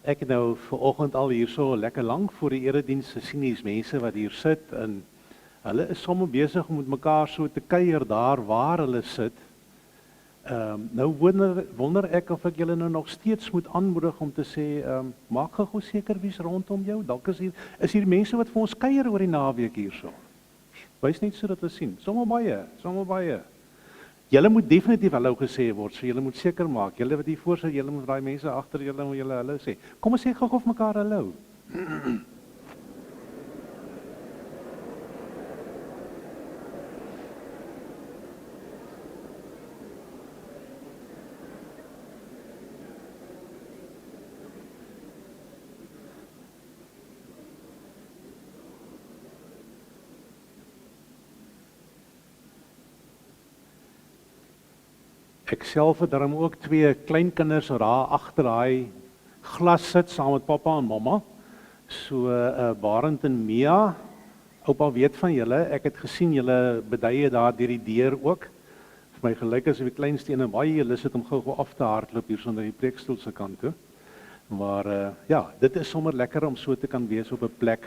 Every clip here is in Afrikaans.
Ek het nou vanoggend al hier so lekker lank voor die erediens gesien, hier's mense wat hier sit en hulle is sommer besig om met mekaar so te kuier daar waar hulle sit. Nou wonder ek of ek julle nou nog steeds moet aanmoedig om te sê, maak gou seker wie's rondom jou. Dalk is hier mense wat vir ons kuier oor die naweek hierso. Wys net sodat ons sien. Sommer baie. Julle moet definitief hallo gesê word, so julle moet seker maak. Julle wat hier voor sit, julle moet daai mense agter julle moet julle hallo sê. Kom ons sê gou vir mekaar hallo. Ek self het daarom ook 2 kleinkinders wat daar agter daai glas sit saam met pappa en mamma. So Barend en Mia, oupa weet van julle. Ek het gesien julle beduie daar deur die deur ook. Vir my gelyk asof die kleinste een baie lus het om gou af te hardloop hier sonder die preekstoel se kant toe. Maar ja, dit is sommer lekker om so te kan wees op 'n plek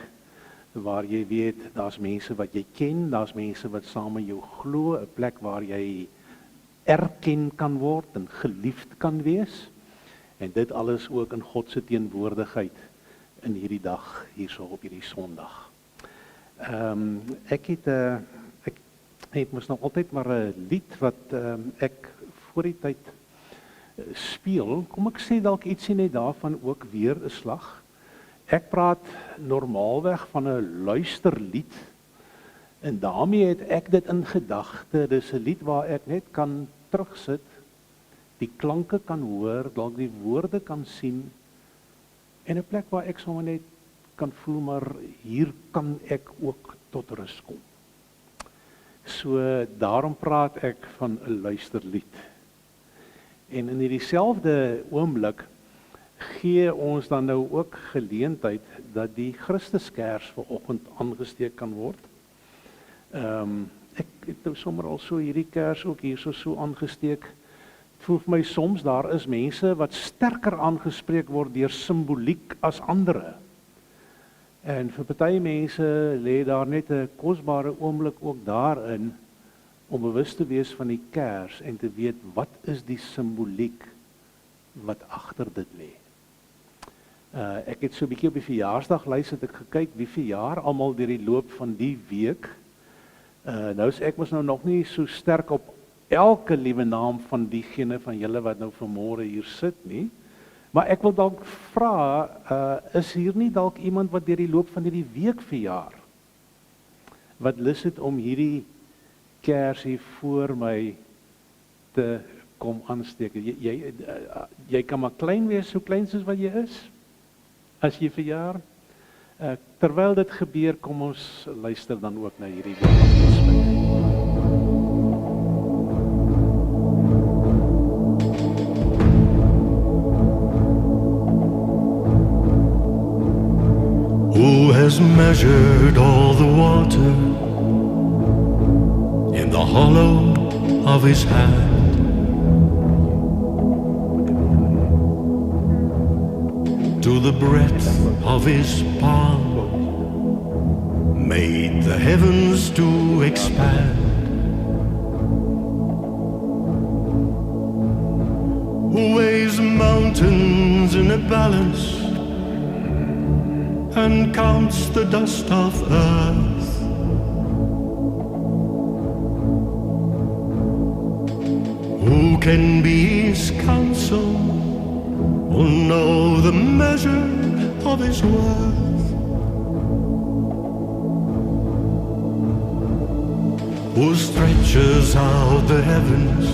waar jy weet daar's mense wat jy ken, daar's mense wat saam met jou glo, 'n plek waar jy erken kan word en geliefd kan wees, en dit alles ook in God se teenwoordigheid in hierdie dag, hierso op hierdie Sondag. Ek het mos nog altyd maar 'n lied wat ek voor die tyd speel. Kom ek sê dalk ietsie net daarvan ook weer 'n slag. Ek praat normaalweg van 'n luisterlied, en daarmee het ek dit in gedagte. Dis 'n lied waar ek net kan terugsit, die klanke kan hoor, dalk die woorde kan sien, en 'n plek waar ek sommer net kan voel, maar hier kan ek ook tot rus kom. So daarom praat ek van 'n luisterlied. En in hierdie selfde oomblik gee ons dan nou ook geleentheid dat die Christuskers vanoggend aangesteek kan word. Ek het nou sommer al so hierdie kers ook hier so aangesteek. Het voel vir my soms daar is mense wat sterker aangespreek word deur simboliek as ander. En vir party mense lê daar net 'n kosbare oomblik ook daarin om bewus te wees van die kers en te weet wat is die simboliek wat agter dit lê. Ek het so 'n bietjie op die verjaarsdaglys het ek gekyk wie verjaar almal deur die loop van die week. Nou is ek mos nou nog nie so sterk op elke liewe naam van diegene van julle wat nou vanmôre hier sit nie. Maar ek wil dalk vra, is hier nie dalk iemand wat deur die loop van hierdie week verjaar? Wat lus het om hierdie kers hier voor my te kom aansteek? Jy kan maar klein wees, so klein soos wat jy is, as jy verjaar. Terwyl dit gebeur, kom ons luister dan ook na hierdie woord. Who has measured all the water in the hollow of his hand? To the breadth of his palm, made the heavens to expand. Who weighs mountains in a balance and counts the dust of earth. Who can be his counsel? Will know the measure of his worth. Who stretches out the heavens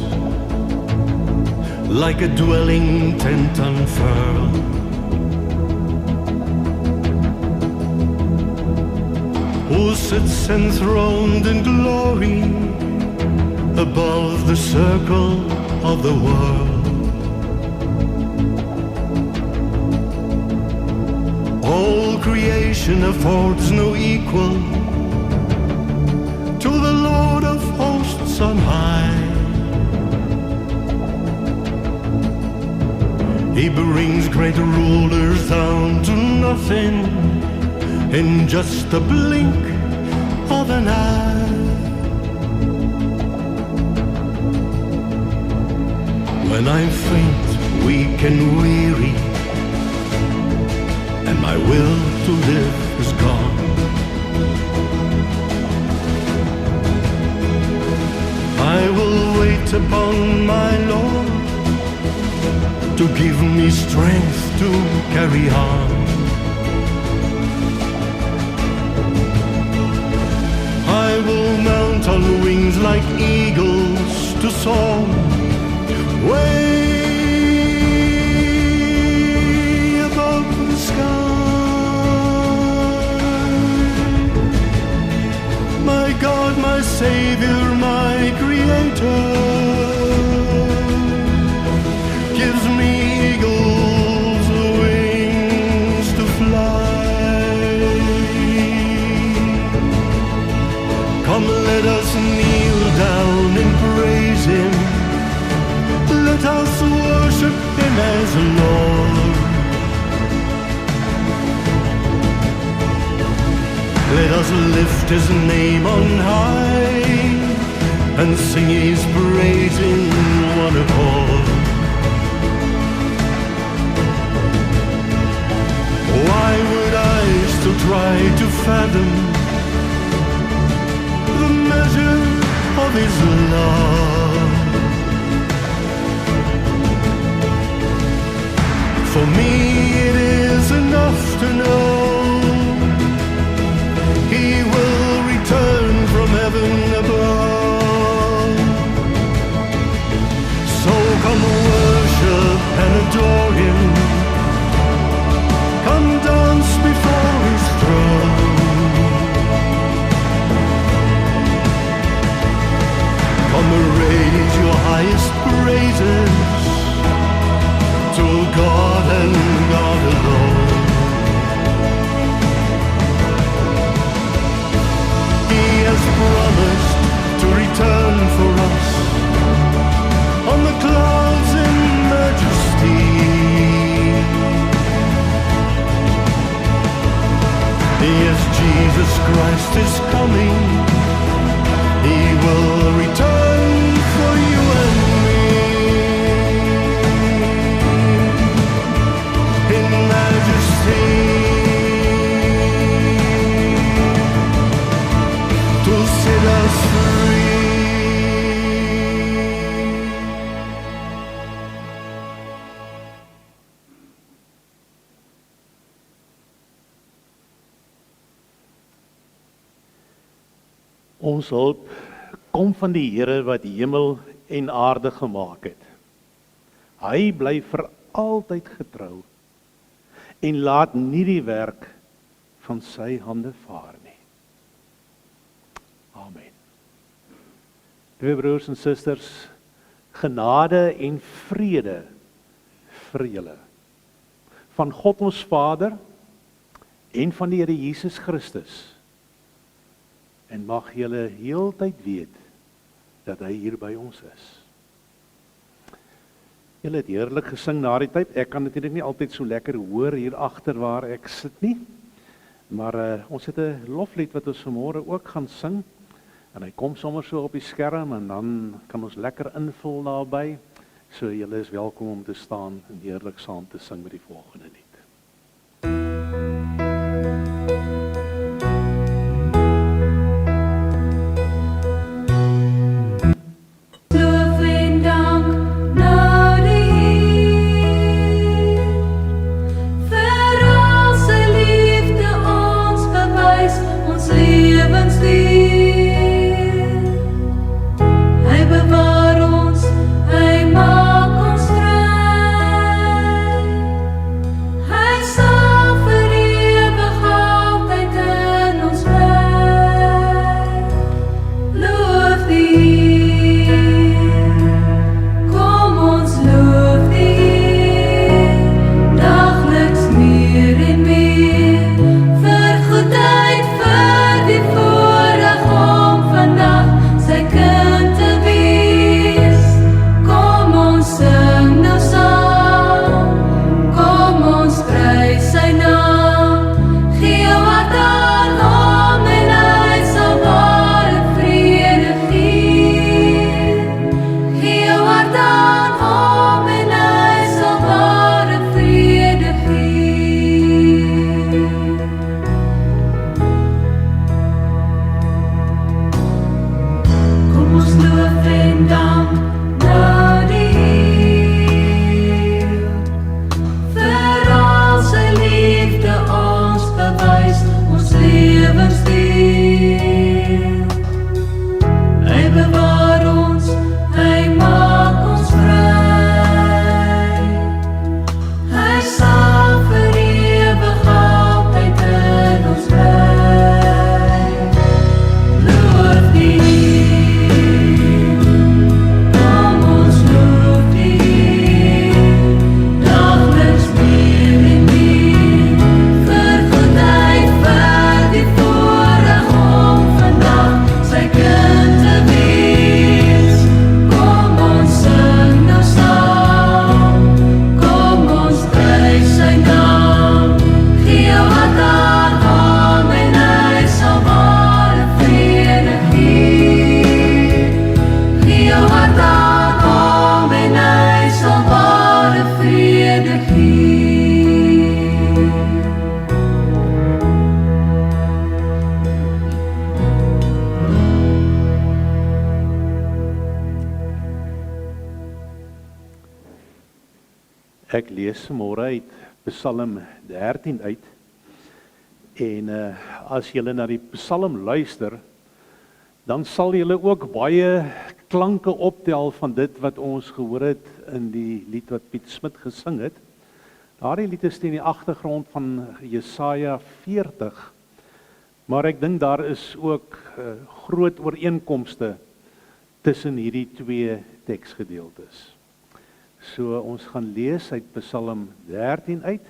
like a dwelling tent unfurled. Who sits enthroned in glory above the circle of the world. All creation affords no equal to the Lord of hosts on high. He brings great rulers nothing in just a blink of an eye. When I'm faint, weak and weary, and my will to live is gone, I will wait upon my Lord to give me strength to carry on. I will mount on wings like eagles to soar way above the sky. My God, my Savior, my Creator gives me eagles' wings to fly. Come, let us kneel down and praise Him. Let us worship Him as Lord. Let us lift His name on high and sing His praise in one accord. Why would I still try to fathom the measure of His love? For me it is enough to know He will return from heaven above. So come worship and adore Him. Come dance before His throne. Come raise your highest praises to God and God alone. He has promised to return for us on the clouds in majesty. Yes, Jesus Christ is coming. He will return for you and me in majesty to set us free. Ons hulp kom van die Here wat die hemel en aarde gemaak het. Hy bly vir altyd getrou en laat nie die werk van sy hande vaar nie. Amen. Liewe broers en susters, genade en vrede vir julle van God ons Vader en van die Here Jesus Christus. En mag julle heeltyd weet dat hy hier by ons is. Julle het heerlik gesing na die tyd. Ek kan natuurlik nie altyd so lekker hoor hier agter waar ek sit nie. Maar ons het 'n loflied wat ons vanmôre ook gaan sing. En hy kom sommer so op die skerm en dan kan ons lekker invul daarbey. So julle is welkom om te staan en heerlik saam te sing met die volgende lied. Hy Ek lees vanmôre uit Psalm 13 uit. En as julle na die Psalm luister, dan sal julle ook baie klanke optel van dit wat ons gehoor het in die lied wat Piet Smit gesing het. Daardie lied is teen die agtergrond van Jesaja 40. Maar ek dink daar is ook groot ooreenkomste tussen hierdie twee teksgedeeltes. So ons gaan lees uit Psalm 13 uit.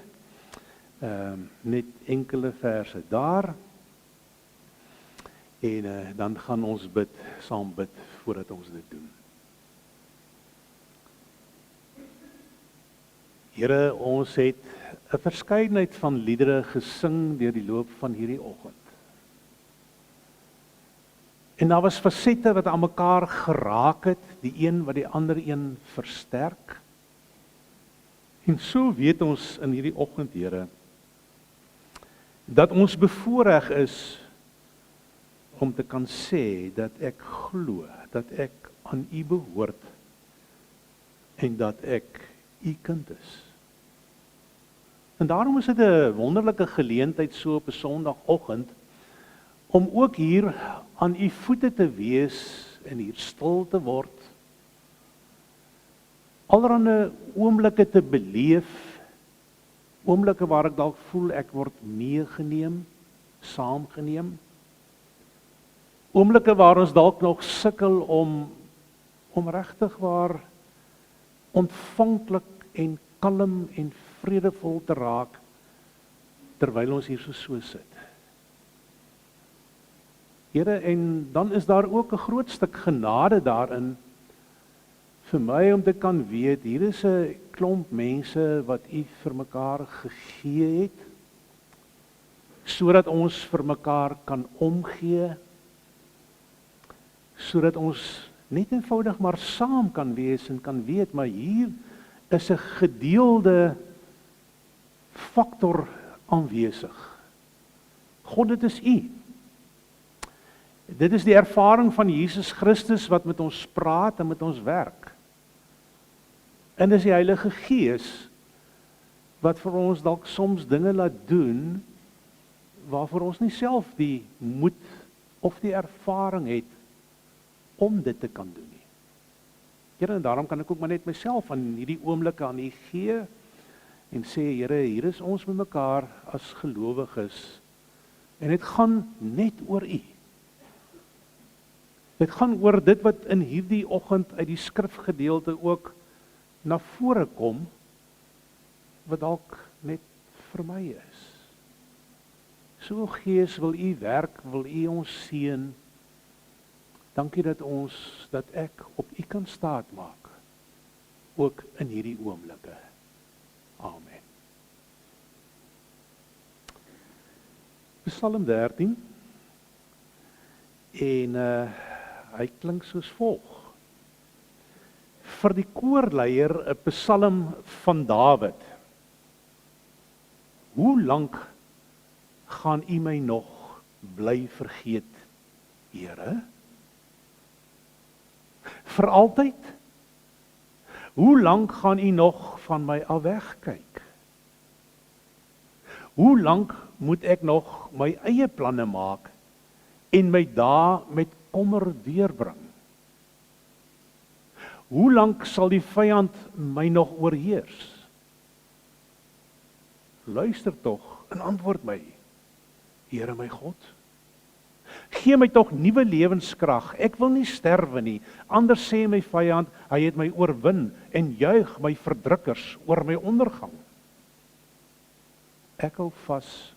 Net enkele verse daar. En dan gaan ons saam bid voordat ons dit doen. Here, ons het 'n verskeidenheid van liedere gesing deur die loop van hierdie oggend. En daar was fasette wat aan mekaar geraak het, die een wat die ander een versterk. En so weet ons in hierdie oggend, Here, dat ons bevoorreg is om te kan sê dat ek glo, dat ek aan U behoort en dat ek U kind is. En daarom is dit 'n wonderlike geleentheid so op 'n Sondagoggend om ook hier aan U voete te wees en hier stil te word. Allerhande oomblikke te beleef, oomblikke waar ek dalk voel ek word meegeneem, saamgeneem. Oomblikke waar ons dalk nog sukkel om regtig waar ontvanklik en kalm en vredevol te raak terwyl ons hier so sit. Here, en dan is daar ook 'n groot stuk genade daarin vir my om te kan weet, hier is 'n klomp mense wat U vir mekaar gegee het, sodat ons vir mekaar kan omgee, sodat ons net eenvoudig maar saam kan wees en kan weet, maar hier is 'n gedeelde faktor aanwesig. God, dit is U. Dit is die ervaring van Jesus Christus wat met ons praat en met ons werk. En dis die Heilige Gees wat vir ons dalk soms dinge laat doen waarvoor ons nie self die moed of die ervaring het om dit te kan doen nie. Here, en daarom kan ek ook maar net myself aan hierdie oomblikke aan U gee en sê, Here, hier is ons met mekaar as gelowiges en dit gaan net oor U. Dit gaan oor dit wat in hierdie oggend uit die skrifgedeelte ook na vore kom, wat dalk net vir my is. So Gees, wil U werk, wil U ons seën. Dankie dat ek op U kan staat maak, ook in hierdie oomblikke. Amen. Psalm 13, en hy klink soos volg. Vir die koorleier 'n psalm van Dawid. Hoe lank gaan U my nog bly vergeet, Here? Vir altyd? Hoe lank gaan U nog van my af wegkyk? Hoe lank moet ek nog my eie planne maak en my dae met kommer deurbring? Hoe lank sal die vyand my nog oorheers? Luister tog en antwoord my, Here my God. Gee my tog nuwe lewenskrag, ek wil nie sterwe nie, anders sê my vyand, hy het my oorwin en juig my verdrukkers oor my ondergang. Ek hou vas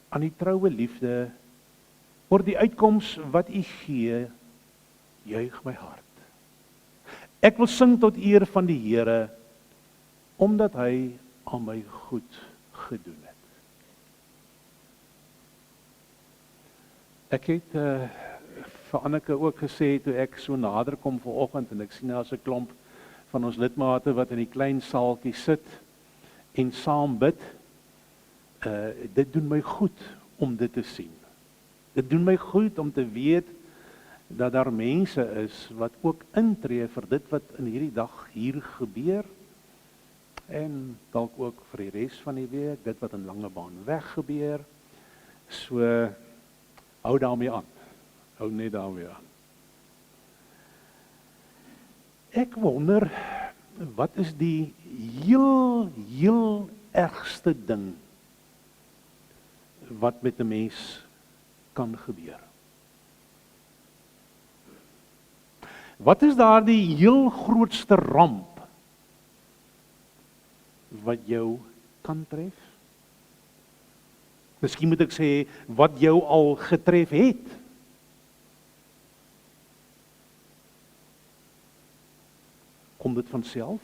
aan die troue liefde, oor die uitkoms wat U gee, juig my hart. Ek wil sing tot eer van die Here, omdat hy aan my goed gedoen het. Ek het vir Anneke ook gesê, toe ek so nader kom vanoggend, en ek sien daar's 'n klomp van ons lidmate wat in die klein saaltjie sit en saam bid. Dit doen my goed om dit te sien. Dit doen my goed om te weet dat daar mense is wat ook intree vir dit wat in hierdie dag hier gebeur, En dalk ook vir die res van die week, dit wat in Langebaan weg gebeur. So, hou daarmee aan. Hou net daarmee aan. Ek wonder, wat is die heel ergste ding wat met 'n mens kan gebeur? Wat is daar die heel grootste ramp wat jou kan tref? Miskien moet ek sê, wat jou al getref het. Kom dit van self?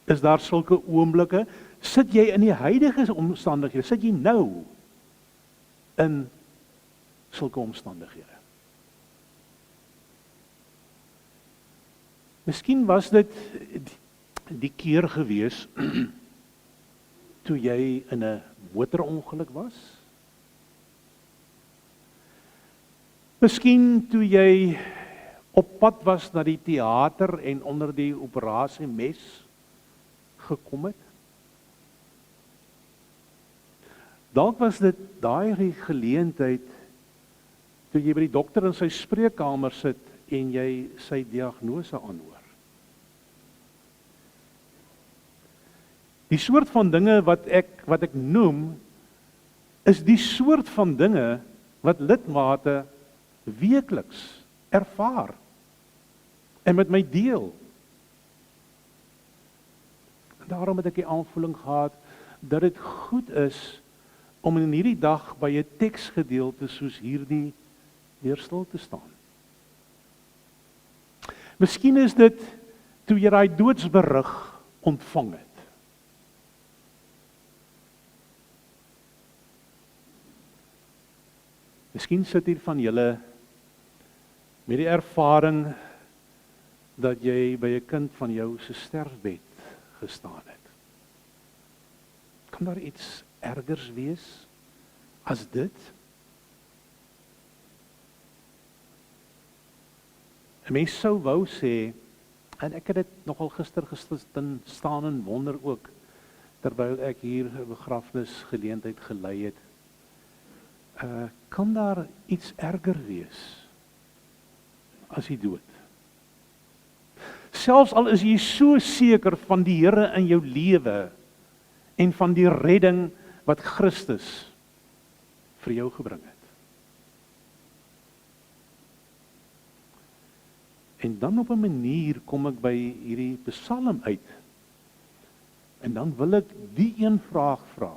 Is daar sulke oomblikke? Sit jy in die huidige omstandighede? Sit jy nou in sulke omstandighede? Miskien was dit die keer gewees toe jy in 'n motorongeluk was. Miskien toe jy op pad was na die teater en onder die operasiemes gekom het. Dalk was dit daai geleentheid toe jy by die dokter in sy spreekkamer sit en jy sy diagnose aanhoor. Die soort van dinge wat ek noem, is die soort van dinge wat lidmate weekliks ervaar en met my deel. En daarom het ek die aanvoeling gehad dat dit goed is om in hierdie dag by 'n teksgedeelte soos hierdie weer stil te staan. Miskien is dit toe jy daai doodsberig ontvang het. Miskien sit hier van julle met die ervaring dat jy by 'n kind van jou se sterfbed gestaan het. Kan daar iets ergers wees as dit? 'n Mens sou wou sê, en ek het dit nogal gister staan en wonder ook, terwyl ek hier 'n begrafnisgeleentheid gelei het, kan daar iets erger wees as die dood? Selfs al is jy so seker van die Here in jou lewe en van die redding wat Christus vir jou gebring het. En dan op 'n manier kom ek by hierdie Psalm uit. En dan wil ek die een vraag vra.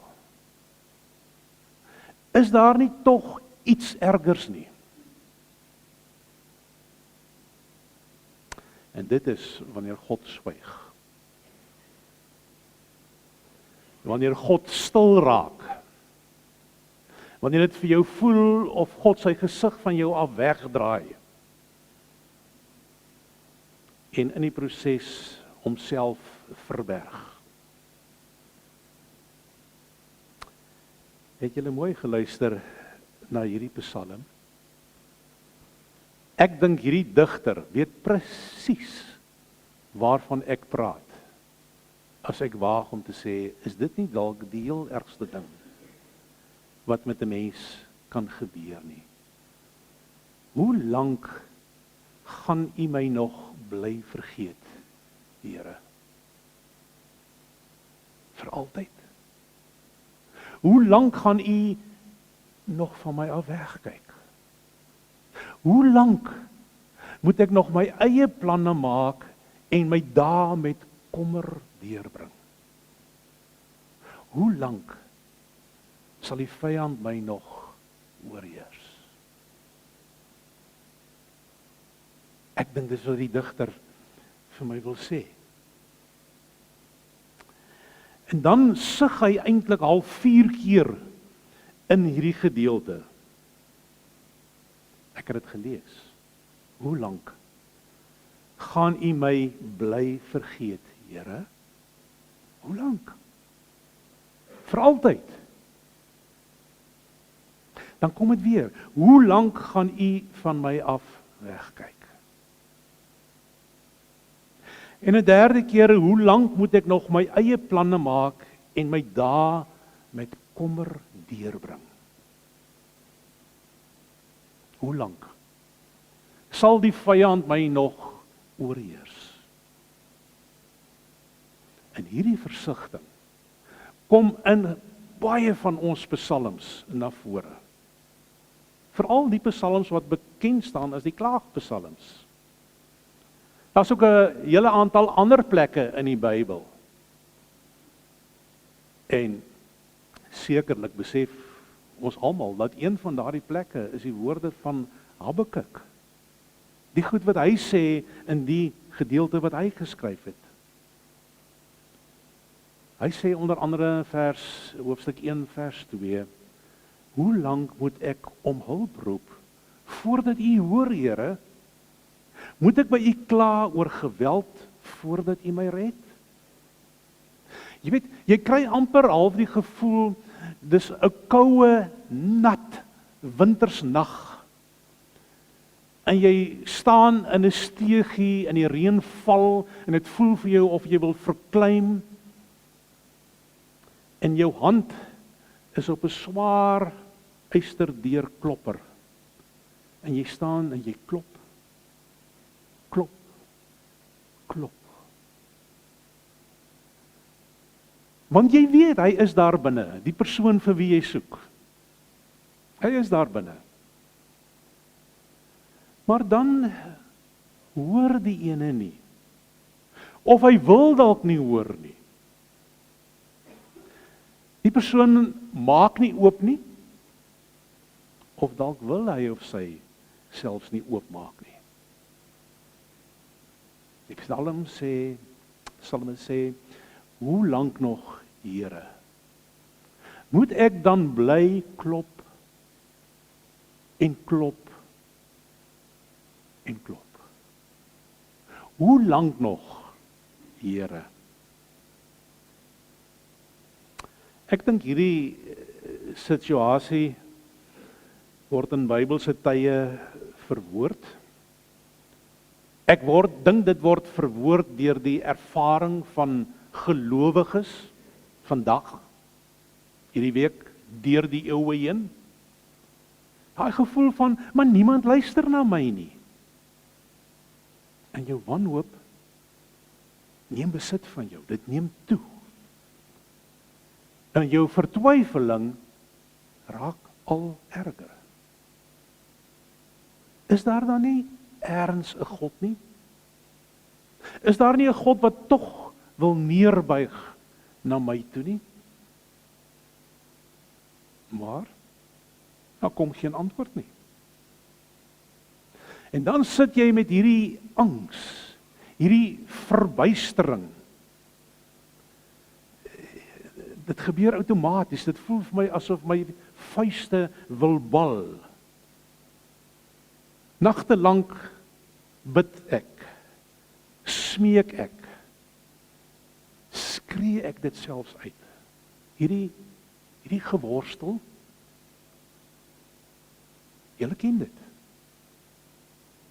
Is daar nie tog iets ergers nie? En dit is wanneer God swyg. Wanneer God stil raak. Wanneer dit vir jou voel of God sy gesig van jou af wegdraai. En in die proses homself verberg. Het julle mooi geluister na hierdie Psalm? Ek dink hierdie digter weet presies waarvan ek praat. As ek waag om te sê, is dit nie dalk die heel ergste ding wat met 'n mens kan gebeur nie? Hoe lank gaan U my nog bly vergeet, Here? Vir altyd? Hoe lank gaan U nog van my af wegkyk? Hoe lank moet ek nog my eie planne maak en my dae met kommer deurbring? Hoe lank sal die vyand my nog oorheers? Ek dink dis wat die digter vir my wil sê. En dan sug hy eintlik al 4 keer in hierdie gedeelte. Ek het dit gelees. Hoe lank gaan U my bly vergeet, Here? Hoe lank? Vir altyd. Dan kom dit weer. Hoe lank gaan U van my af wegkyk? En 'n derde keer, hoe lank moet ek nog my eie planne maak en my dae met kommer deurbring? Hoe lank sal die vyand my nog oorheers? En hierdie versigtiging kom in baie van ons psalms na vore. Veral die psalms wat bekend staan as die klaagpsalms. Daar's ook 'n hele aantal ander plekke in die Bybel. En sekerlik besef ons almal dat een van daardie plekke is die woorde van Habakuk. Die goed wat hy sê in die gedeelte wat hy geskryf het. Hy sê onder andere hoofstuk 1 vers 2, hoe lank moet ek om hulp roep voordat U hoor, Here? Moet ek by U kla oor geweld voordat U my red? Jy weet, jy kry amper half die gevoel, dis 'n koue, nat wintersnag. En jy staan in 'n steegie en die reën val en dit voel vir jou of jy wil verkleim. En jou hand is op 'n swaar ysterdeurklopper. En jy staan en jy klop. Klop. Klop. Want jy weet, hy is daar binne, die persoon vir wie jy soek. Hy is daar binne. Maar dan hoor die ene nie. Of hy wil dalk nie hoor nie. Die persoon maak nie oop nie. Of dalk wil hy of sy selfs nie oopmaak nie. Die Psalm sê, hoe lank nog, Here? Moet ek dan bly klop en klop en klop? Hoe lank nog, Here? Ek dink hierdie situasie word in Bybelse tye verwoord. Ek dink dit word verwoord deur die ervaring van gelowiges vandag, hierdie week, deur die eeue heen. Daai gevoel van, maar niemand luister na my nie. En jou wanhoop neem besit van jou, dit neem toe. En jou vertwyfeling raak al erger. Is daar dan nie ergens 'n God nie? Is daar nie 'n God wat tog wil neerbuig na my toe nie? Maar, daar kom geen antwoord nie. En dan sit jy met hierdie angs, hierdie verbuistering. Dit gebeur outomaties, dit voel vir my asof my vuiste wil bal. Nagte lank bid ek, smeek ek, skree ek dit selfs uit. Hierdie geworstel, julle ken dit.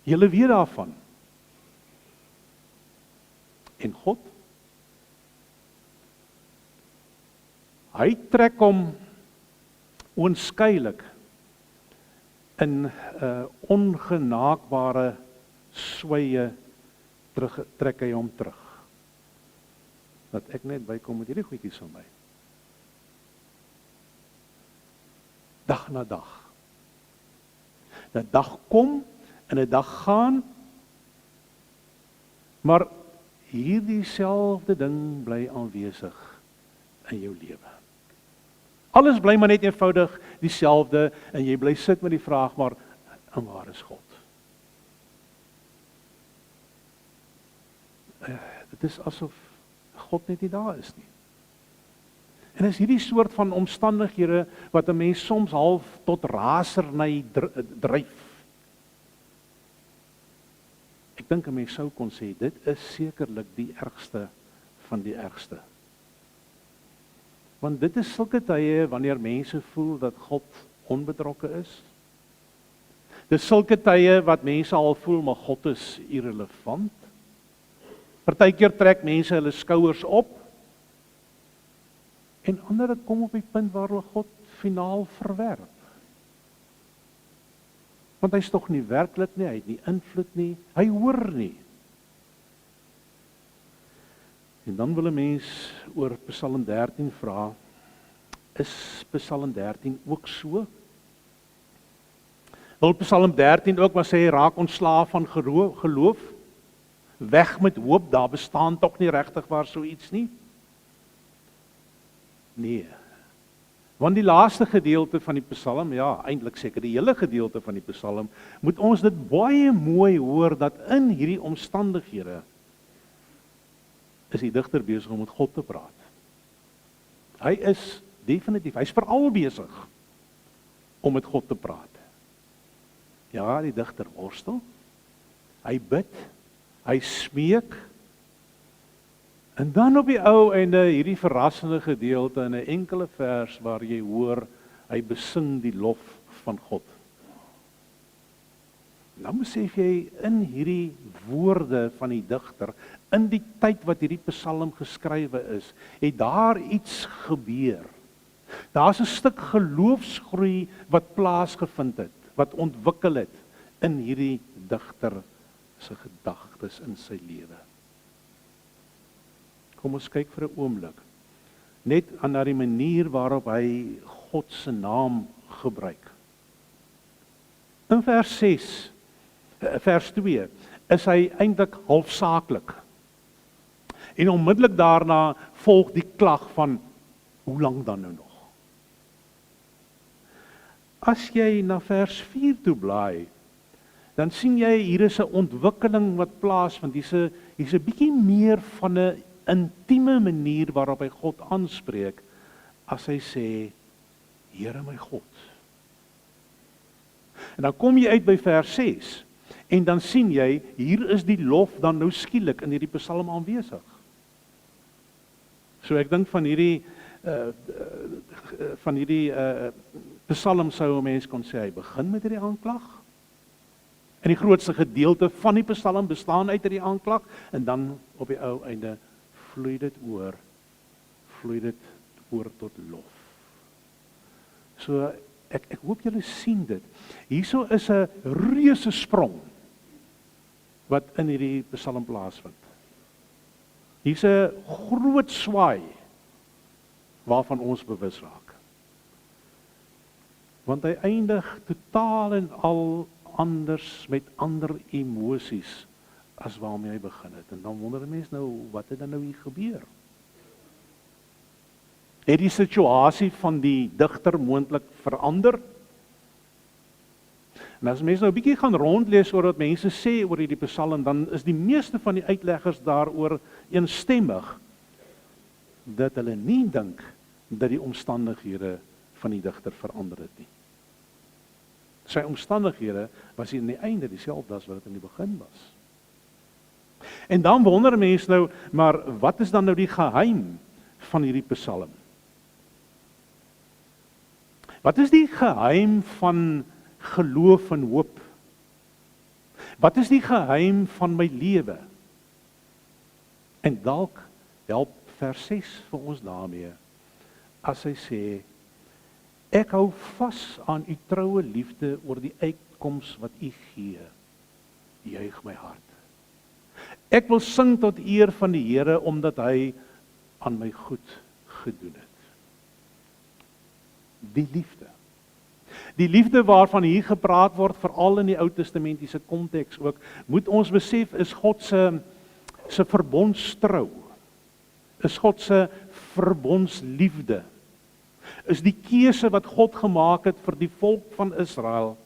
Julle weet daarvan. En God, hy trek hom oënskynlik in ongenaakbare sweye trek hy hom terug. Dat ek net bykom met hierdie goedjies van my. Dag na dag. 'n dag kom en 'n dag gaan, maar hierdie selfde ding bly aanwesig in jou lewe. Alles bly maar net eenvoudig dieselfde en jy bly sit met die vraag, maar en waar is God? Dit is asof God net nie daar is nie. En is hierdie soort van omstandighede wat 'n mens soms half tot rasernay dryf. Ek dink 'n mens sou kon sê, dit is sekerlik die ergste van die ergste. Want dit is sulke tye wanneer mense voel dat God onbetrokke is. Dis sulke tye wat mense al voel, maar God is irrelevant. Partykeer trek mense hulle skouers op, en ander kom op die punt waar hulle God finaal verwerp. Want hy is tog nie werklik nie, hy het nie invloed nie, hy hoor nie. En dan wil 'n mens oor Psalm 13 vra, is Psalm 13 ook so? Wil Psalm 13 ook maar sê, raak ontslaaf van geloof, weg met hoop, daar bestaan tog nie regtig waar so iets nie? Nee, want die laaste gedeelte van die Psalm, ja, eintlik seker die hele gedeelte van die Psalm, moet ons dit baie mooi hoor, dat in hierdie omstandighede, is die digter besig om met God te praat. Hy is definitief, hy is veral besig om met God te praat. Ja, die digter worstel, hy bid, hy smeek, en dan op die ou einde hierdie verrassende gedeelte in 'n enkele vers waar jy hoor, hy besing die lof van God. Nou besef jy in hierdie woorde van die digter, in die tyd wat hierdie Psalm geskrywe is, het daar iets gebeur. Daar's 'n stuk geloofsgroei wat plaasgevind het, wat ontwikkel het in hierdie digter se gedagtes in sy lewe. Kom ons kyk vir 'n oomblik net aan na die manier waarop hy God se naam gebruik. In vers 2 is hy eintlik halfsaaklik. En onmiddellik daarna volg die klag van, hoe lank dan nou nog? As jy na vers 4 toe blaai, dan sien jy hier is 'n ontwikkeling wat plaasvind. Hier's 'n bietjie meer van 'n intieme manier waarop hy God aanspreek, as hy sê, Here my God. En dan kom jy uit by vers 6, en dan sien jy, hier is die lof dan nou skielik in hierdie Psalm aanwesig. So ek dink van hierdie Psalm sou 'n mens kon sê, hy begin met hierdie aanklag, en die grootste gedeelte van die Psalm bestaan uit hierdie aanklag, en dan op die ou einde vloei dit oor tot lof. So ek hoop julle sien dit. Hierso is 'n reuse sprong wat in hierdie Psalm plaasvind. Hier's 'n groot swaai waarvan ons bewus raak. Want hy eindig totaal en al anders met ander emosies as waarmee hy begin het. En dan wonder 'n mens nou, wat het dan nou hier gebeur? Het die situasie van die digter moontlik verander? En as mense nou 'n bietjie gaan rondlees oor wat mense sê oor hierdie Psalm, dan is die meeste van die uitleggers daaroor eensstemmig dat hulle nie dink dat die omstandighede van die digter verander het nie. Sy omstandighede was hier aan die einde dieselfde as wat dit in die begin was. En dan wonder mense nou, maar wat is dan nou die geheim van hierdie Psalm? Wat is die geheim van geloof en hoop? Wat is die geheim van my lewe? En dalk help vers 6 vir ons daarmee, as hy sê, ek hou vas aan u troue liefde oor die uitkoms wat u gee, juig my hart. Ek wil sing tot eer van die Here, omdat hy aan my goed gedoen het. Die liefde. Die liefde waarvan hier gepraat word, veral in die Ou Testamentiese konteks ook, moet ons besef, is God se verbondstrou. Is God se verbondsliefde. Is die keuse wat God gemaak het vir die volk van Israel,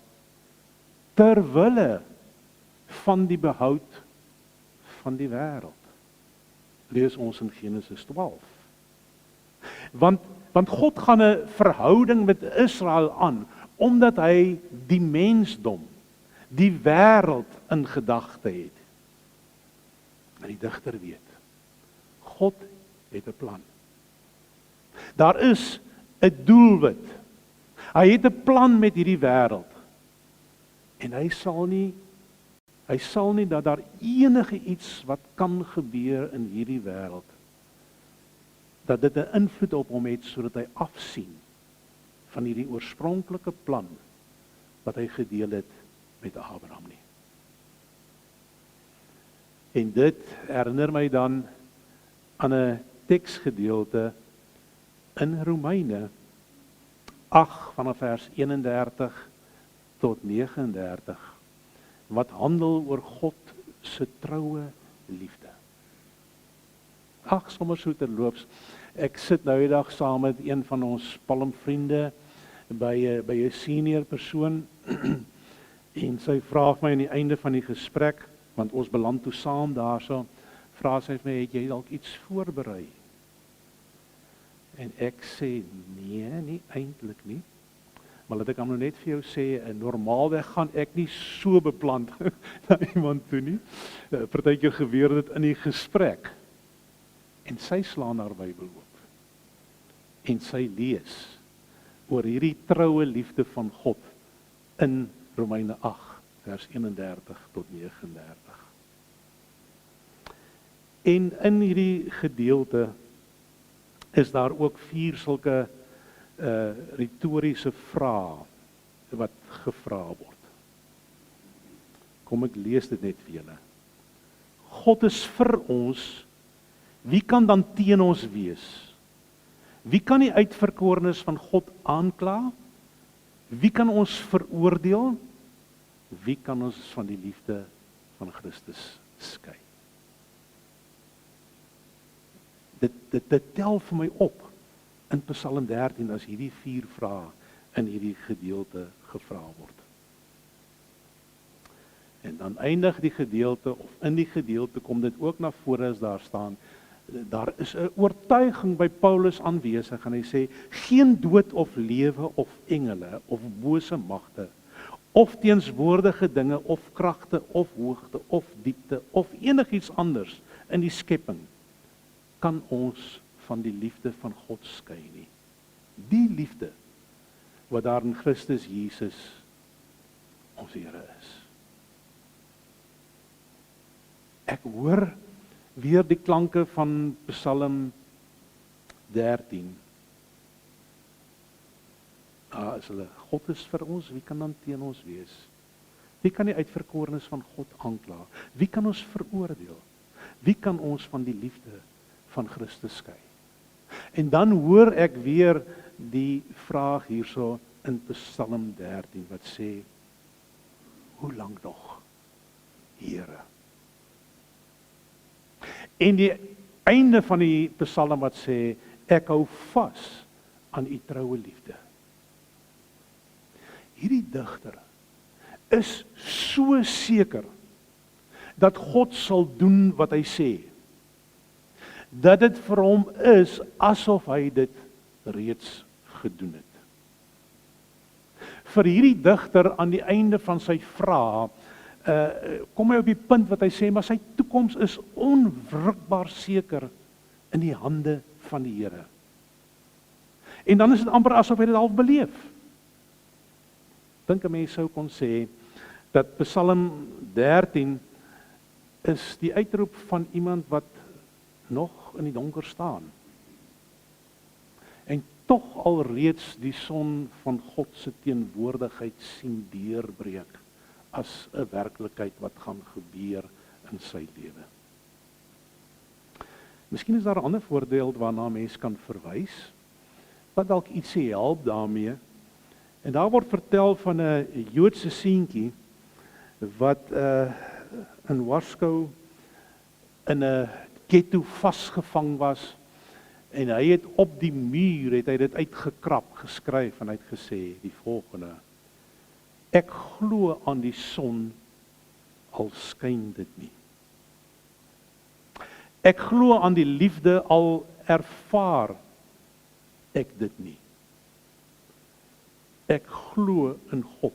ter wille van die behoud van die wêreld. Lees ons in Genesis 12. Want God gaan 'n verhouding met Israel aan, omdat hy die mensdom, die wêreld in gedagte het. En die digter weet, God het 'n plan. Daar is 'n doelwit. Hy het 'n plan met hierdie wêreld. En hy sal nie Hy sal nie dat daar enige iets wat kan gebeur in hierdie wêreld, dat dit 'n invloed op hom het, sodat hy afsien van hierdie oorspronklike plan, wat hy gedeel het met Abraham nie. En dit herinner my dan aan 'n teksgedeelte in Romeine 8 vanaf vers 31 tot 39, wat handel oor God se troue liefde. Ag, sommer so terloops, ek sit nou die dag saam met een van ons palmvriende by 'n senior persoon en sy vra my aan die einde van die gesprek, want ons beland toe saam daarso, vra sy vir my, het jy dalk iets voorberei? En ek sê, nee, nie eintlik nie. Maar laat ek hom nou net vir jou sê, normaalweg gaan ek nie so beplant na iemand toe nie. Partykeer gebeur dit in die gesprek. En sy slaan haar Bybel oop. En sy lees oor hierdie troue liefde van God in Romeine 8, vers 31 tot 39. En in hierdie gedeelte is daar ook 4 sulke retoriese vrae wat gevra word. Kom ek lees dit net vir julle. God is vir ons, wie kan dan teen ons wees? Wie kan die uitverkorenes van God aankla? Wie kan ons veroordeel? Wie kan ons van die liefde van Christus skei? Dit tel vir my op in Psalm 13 as hierdie 4 vrae in hierdie gedeelte gevra word. En dan eindig die gedeelte, of in die gedeelte kom dit ook na vore as daar staan, daar is 'n oortuiging by Paulus aanwesig en hy sê, geen dood of lewe of engele of bose magte, of teenswoordige dinge of kragte of hoogte of diepte of enigiets anders in die skepping kan ons van die liefde van God skei nie. Die liefde wat daar in Christus Jesus ons Here is. Ek hoor weer die klanke van Psalm 13. As hulle, God is vir ons, wie kan dan teen ons wees? Wie kan die uitverkorenes van God aankla? Wie kan ons veroordeel? Wie kan ons van die liefde van Christus skei? En dan hoor ek weer die vraag hierso in Psalm 13 wat sê, hoe lank nog, Here? En die einde van die Psalm wat sê, ek hou vas aan u troue liefde. Hierdie digter is so seker dat God sal doen wat hy sê, dat dit vir hom is asof hy dit reeds gedoen het. Vir hierdie digter aan die einde van sy vraag, kom hy op die punt wat hy sê, maar sy toekoms is onwrikbaar seker in die hande van die Here. En dan is dit amper asof hy dit half beleef. Dink 'n mens sou kon sê dat Psalm 13 is die uitroep van iemand wat nog in die donker staan. En tog alreeds die son van God se teenwoordigheid sien deurbreek as 'n werklikheid wat gaan gebeur in sy lewe. Miskien is daar 'n ander voorbeeld waarna mens kan verwys, wat dalk ietsie help daarmee. En daar word vertel van 'n Joodse seentjie wat in Warskau in 'n ghetto vasgevang was, en hy het op die muur het hy dit uitgekrap, geskryf, en hy het gesê die volgende: ek glo aan die son, al skyn dit nie. Ek glo aan die liefde, al ervaar ek dit nie. Ek glo in God,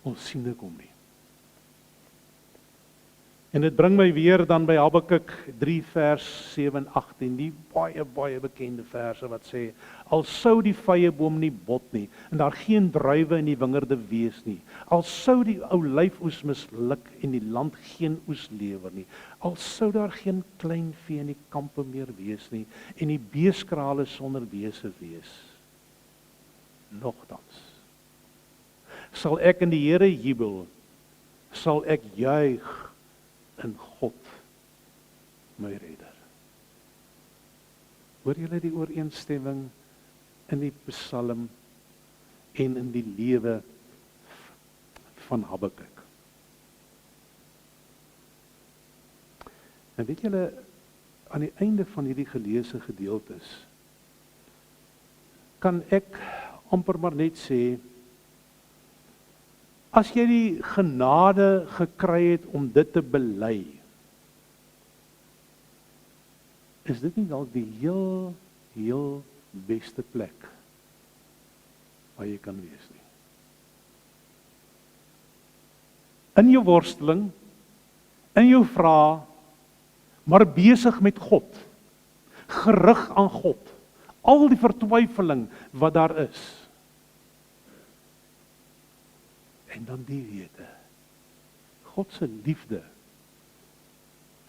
ons sien ek hom nie. En dit bring my weer dan by Habakuk 3 vers 7 en 18, die baie bekende verse wat sê, al sou die vyeboom nie bot nie, en daar geen druiwe in die wingerde wees nie, al sou die olyfoes misluk en die land geen oes lewer nie, al sou daar geen klein vee in die kampe meer wees nie, en die beeskrale sonder wese wees, nogtans sal ek in die Here jubel, sal ek juig in God, my redder. Hoor julle die ooreenstemming in die Psalm en in die lewe van Habakuk? En weet julle, aan die einde van hierdie geleesde gedeeltes, kan ek amper maar net sê, as jy die genade gekry het om dit te bely, is dit nie dalk die heel beste plek waar jy kan wees nie. In jou worsteling, in jou vrae, maar besig met God, gerig aan God, al die vertwyfeling wat daar is. En dan die wete, God se liefde,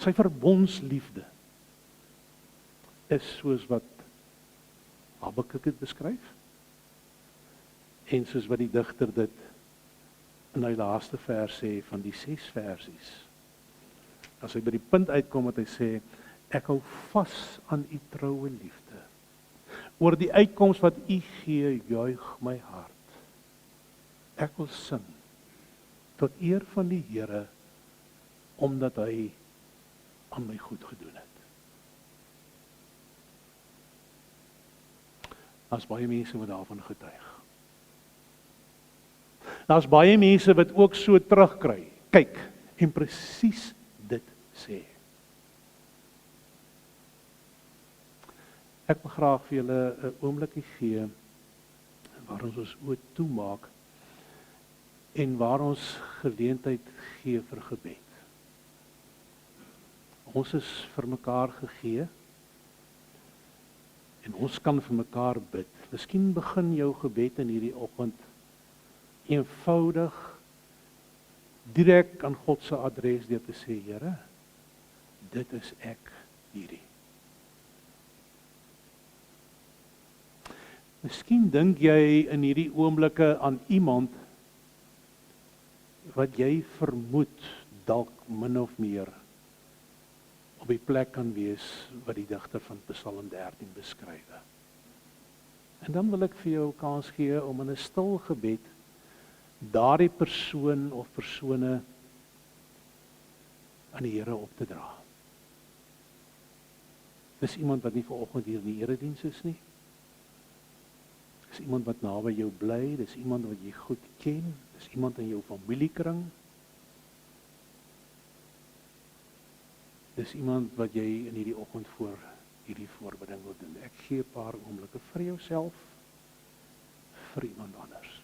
sy verbondsliefde, is soos wat Habakuk dit beskryf, en soos wat die digter dit in hy laaste vers sê van die 6 versies. As hy by die punt uitkom wat hy sê, ek hou vas aan u troue liefde, oor die uitkoms wat u gee, juig my hart. Ek wil sing tot eer van die Here, omdat hy aan my goed gedoen het. Daar's baie mense wat daarvan getuig. Daar's baie mense wat ook so terugkry, kyk, en presies dit sê. Ek wil graag vir julle 'n oombliekie gee, waar ons oë toemaak, en waar ons geleentheid gee vir gebed. Ons is vir mekaar gegee, en ons kan vir mekaar bid. Miskien begin jou gebed in hierdie oggend eenvoudig, direk aan God se adres deur te sê, Here, dit is ek hierdie. Miskien dink jy in hierdie oomblikke aan iemand wat jy vermoed dalk min of meer op die plek kan wees wat die digter van Psalm 13 beskryf. En dan wil ek vir jou kans gee om in 'n stil gebed daardie persoon of persone aan die Here op te dra. Dis iemand wat nie vanoggend hier in die erediens is nie. Dis iemand wat naby jou bly, dis iemand wat jy goed ken, dis iemand in jou familiekring. Dis iemand wat jy in hierdie oggend voor hierdie voorbeding wil doen. Ek gee 'n paar oomblikke vir jouself, vir iemand anders.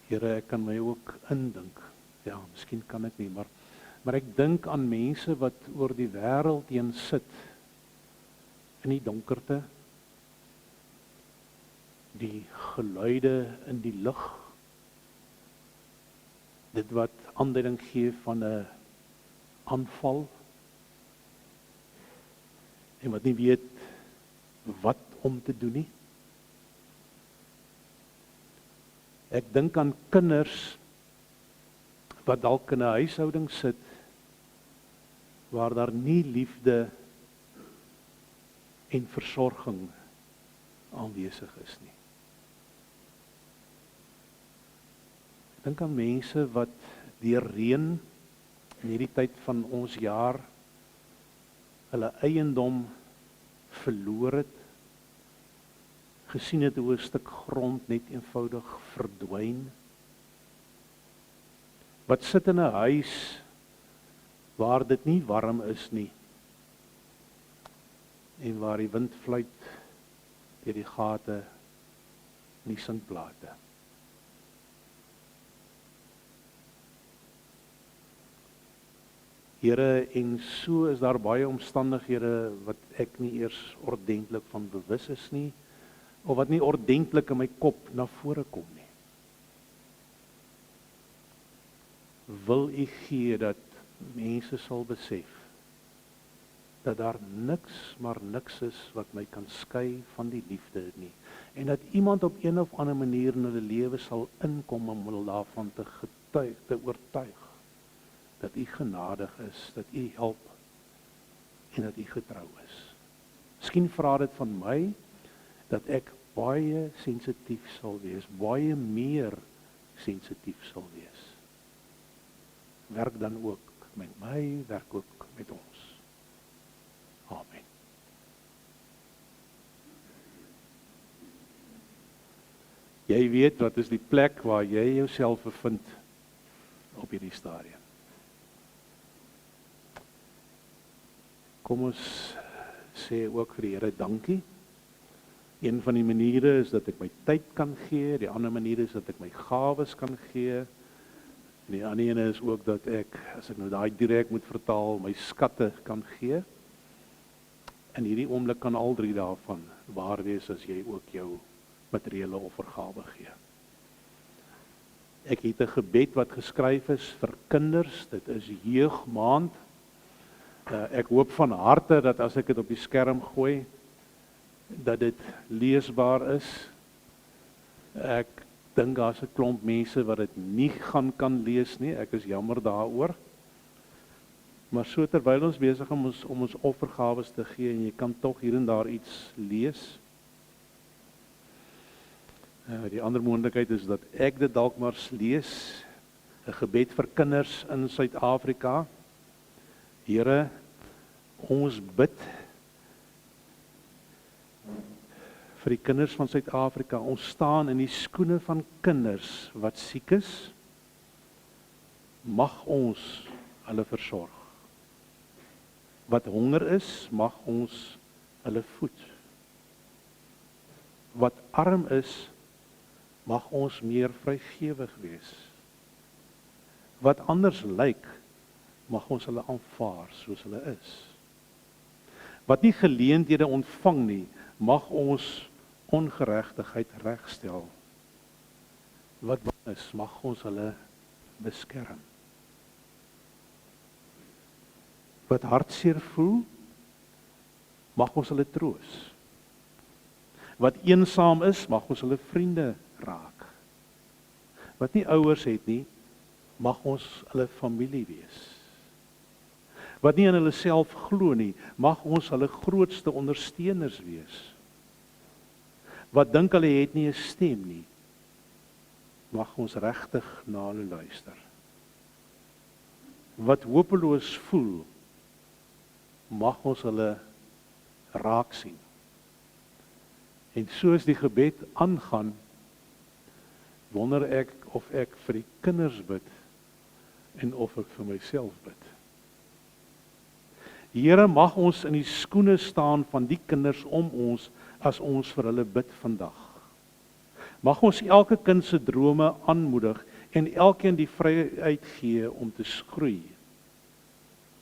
Here, ek kan my ook indink. Ja, miskien kan ek nie, maar ek dink aan mense wat oor die wêreld heen sit in die donkerte, die geluide in die lug, dit wat aanduiding gee van 'n aanval, en wat nie weet wat om te doen nie. Ek dink aan kinders wat dalk in 'n huishouding sit waar daar nie liefde en versorging aanwesig is nie. Dink aan mense wat deur reën in hierdie tyd van ons jaar hulle eiendom verloor het, gesien het hoe 'n stuk grond net eenvoudig verdwyn. Wat sit in 'n huis waar dit nie warm is nie en waar die wind fluit deur die gate in die sinkplate. Here, en so is daar baie omstandighede wat ek nie eers ordentlik van bewus is nie, of wat nie ordentlik in my kop na vore kom nie. Wil U gee dat mense sal besef dat daar niks, maar niks is wat my kan skei van die liefde nie. En dat iemand op een of ander manier in hulle lewe sal inkom om hulle daarvan te getuig, te oortuig. Dat U genadig is, dat U help en dat U getrou is. Miskien vra dit van my dat ek baie sensitief sal wees, baie meer sensitief sal wees. Werk dan ook met my, werk ook met ons. Amen. Jy weet wat is die plek waar jy jouself bevind op hierdie stadium. Kom ons sê ook vir die Here dankie. Een van die maniere is dat ek my tyd kan gee, die ander manier is dat ek my gawes kan gee. En die ander ene is ook dat ek, as ek nou daai direk moet vertaal, my skatte kan gee. In hierdie oomblik kan al drie daarvan waar wees as jy ook jou materiële offergawe gee. Ek het 'n gebed wat geskryf is vir kinders, dit is jeugmaand. Ek hoop van harte dat as ek dit op die skerm gooi, dat dit leesbaar is. Ek dink daar's 'n klomp mense wat dit nie kan lees nie, ek is jammer daaroor. Maar so terwyl ons besig is om ons offergawes te gee, en jy kan tog hier en daar iets lees. Die ander moontlikheid is dat ek dit dalk maar lees, 'n gebed vir kinders in Suid-Afrika. Here, ons bid vir die kinders van Suid-Afrika. Ons staan in die skoene van kinders wat siek is. Mag ons hulle versorg. Wat honger is, mag ons hulle voed. Wat arm is, mag ons meer vrygewig wees. Wat anders lyk, mag ons hulle aanvaar soos hulle is. Wat nie geleenthede ontvang nie, mag ons ongeregtigheid regstel. Wat bang is, mag ons hulle beskerm. Wat hartseer voel, mag ons hulle troos. Wat eensaam is, mag ons hulle vriende raak. Wat nie ouers het nie, mag ons hulle familie wees. Wat nie aan hulle self glo nie, mag ons hulle grootste ondersteuners wees. Wat dink hulle het nie 'n stem nie, mag ons regtig na hulle luister. Wat hopeloos voel, mag ons hulle raak sien. En soos die gebed aangaan, wonder ek of ek vir die kinders bid en of ek vir myself bid. Here, mag ons in die skoene staan van die kinders om ons as ons vir hulle bid vandag. Mag ons elke kind se drome aanmoedig en elkeen die vryheid gee om te groei.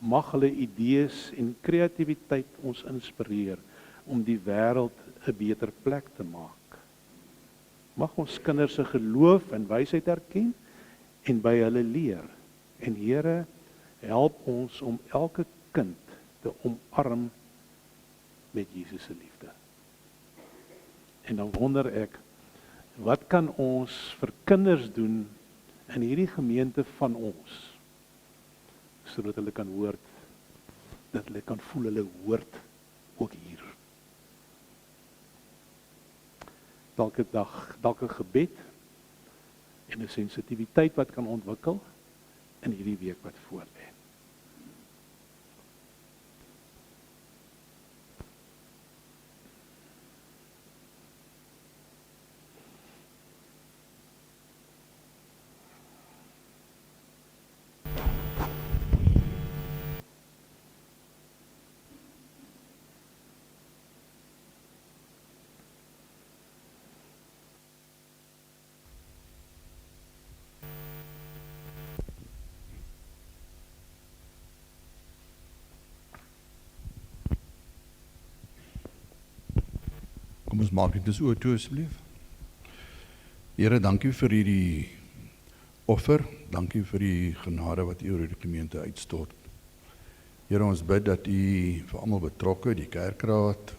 Mag hulle idees en kreatiwiteit ons inspireer om die wêreld 'n beter plek te maak. Mag ons kinders se geloof en wysheid erken en by hulle leer. En Here, help ons om elke kind te omarm met Jesus se liefde. En dan wonder ek, wat kan ons vir kinders doen in hierdie gemeente van ons, sodat hulle kan hoor, dat hulle kan voel hulle hoort ook hier. Dalk 'n gebed, en 'n sensitiwiteit wat kan ontwikkel in hierdie week wat voorlê. Kom ons maak dit dus oor toe asseblief. Here, dankie vir hierdie offer, dankie vir die genade wat U oor die gemeente uitstort. Here, ons bid dat U vir almal betrokke, die kerkraad,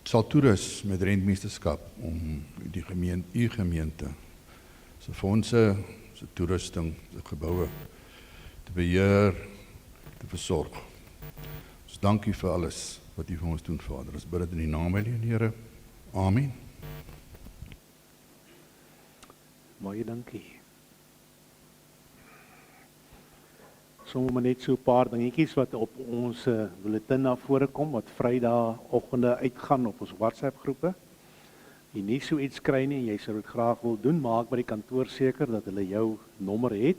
sal toerus met rentmeesterskap om die gemeente, U gemeente, se fondse, se toerusting, se geboue te beheer, te versorg. Ons dankie vir alles wat U vir ons doen, Vader. Ons bid dit in die naam van die Here. Amen. Baie dankie. Sommige net so 'n paar dingetjies wat op ons bulletin na vore kom, wat Vrydagoggende uitgaan op ons WhatsApp groepe. Jy nie so iets kry nie en jy sou dit graag wil doen, maak by die kantoor seker dat hulle jou nommer het.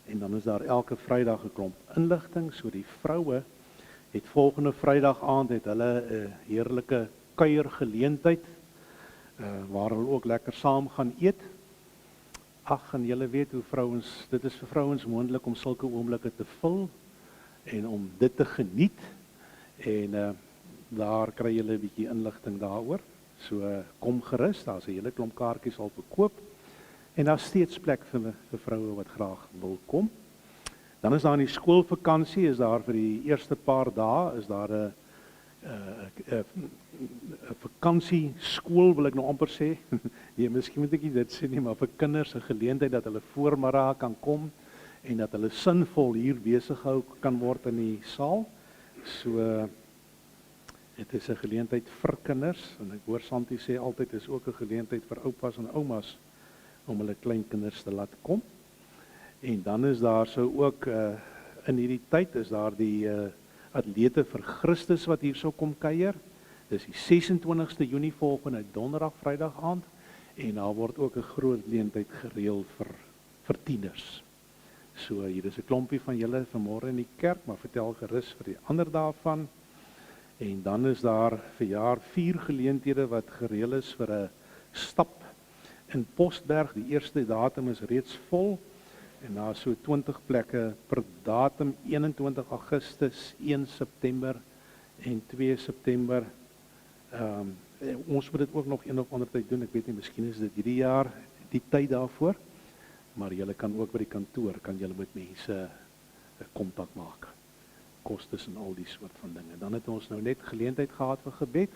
En dan is daar elke Vrydag 'n klomp inligting, so die vroue het volgende Vrydag aand het hulle 'n heerlike kuiergeleentheid waar hulle ook lekker saam gaan eet. Ag, en julle weet hoe vrouens, dit is vir vrouens moontlik om sulke oomblikke te vul en om dit te geniet. En daar kry julle 'n bietjie inligting daaroor. So kom gerus, daar's 'n hele klomp kaartjies al verkoop. En daar's steeds plek vir vroue wat graag wil kom. Dan is daar in die skoolvakansie, is daar vir die eerste paar dae, is daar 'n vakansieskool, wil ek nou amper sê. Nee, miskien moet ek nie dit sê nie, maar vir kinders 'n geleentheid dat hulle voormiddag kan kom en dat hulle sinvol hier besig gehou kan word in die saal. So dit is 'n geleentheid vir kinders en ek hoor Santi sê altyd is ook 'n geleentheid vir oupas en oumas om hulle kleinkinders te laat kom. En dan is daar so ook in hierdie tyd is daar die atlete vir Christus wat hier sou kom kuier. Dis die 26ste Junie volgende donderdag, Vrydag aand en daar word ook 'n groot geleentheid gereël vir tieners. So hier is 'n klompie van julle vanmôre in die kerk, maar vertel gerus vir die ander daarvan. En dan is daar vir jaar 4 geleenthede wat gereël is vir 'n stap in Postberg. Die eerste datum is reeds vol. En daar is so 20 plekke per datum, 21 Augustus, 1 September en 2 September. Ons moet dit ook nog een of ander tyd doen, ek weet nie, miskien is dit hierdie jaar die tyd daarvoor, maar julle kan ook by die kantoor, kan julle met mense kontak maak, kostes en al die soort van dinge. Dan het ons nou net geleentheid gehad vir gebed.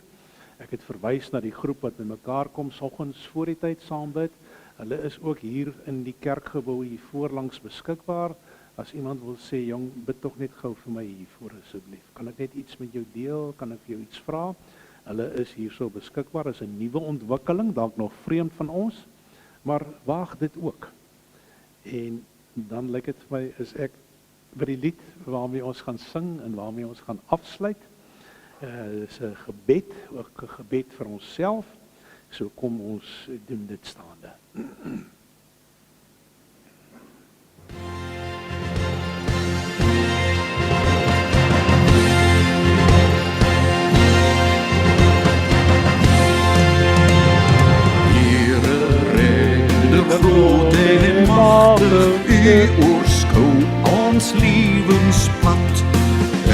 Ek het verwys na die groep wat by mekaar kom, soggens voor die tyd saam bid. Hulle is ook hier in die kerkgebou hier voorlangs beskikbaar. As iemand wil sê, jong, bid tog net gou vir my hiervoor asseblief. Kan ek net iets met jou deel? Kan ek vir jou iets vra? Hulle is hier so beskikbaar. Is 'n nuwe ontwikkeling, dalk nog vreemd van ons, maar waag dit ook. En dan lyk dit vir my is ek by die lied waarmee ons gaan sing en waarmee ons gaan afsluit. Dis 'n gebed, ook 'n gebed vir onsself. So kom ons doen dit staande. Groot en machtig, U oorskou ons lewenspad.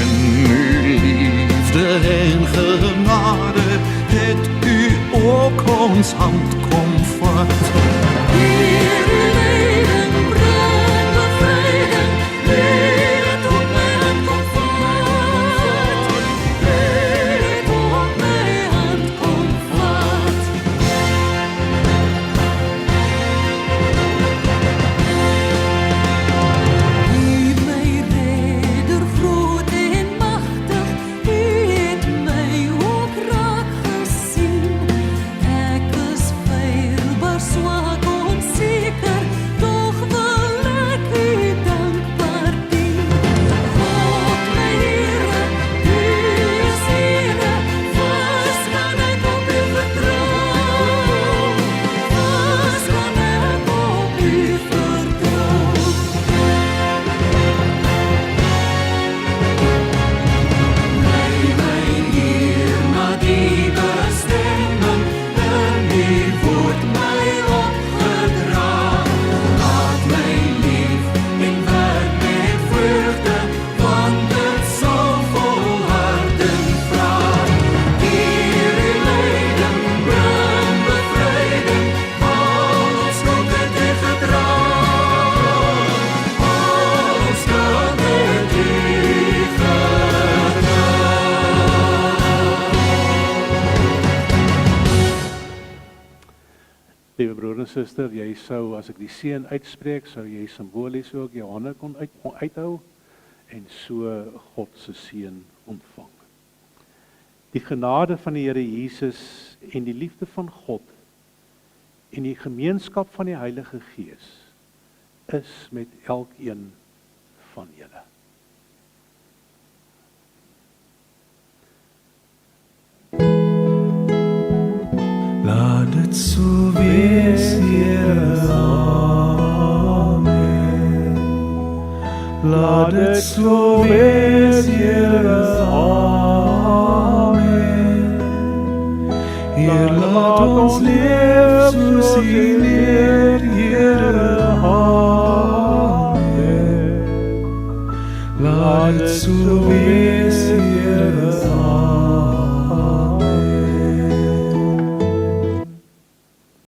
In U liefde en genade het U ook ons hand kom vat. Hier U leven brengt bevrijding, leed op my hand kom vat. Leed op my hand kom vat. suster, jy sou, as ek die seën uitspreek, sou jy simbolies ook jou hande kon uithou en so God se seën ontvang. Die genade van die Here Jesus en die liefde van God en die gemeenskap van die Heilige Gees is met elkeen van julle. Laat dit so wees, Here, amen. Laat dit so wees, Here, amen. Heer, laat ons leef soos U leer, Here, amen. Laat dit so wees, Here,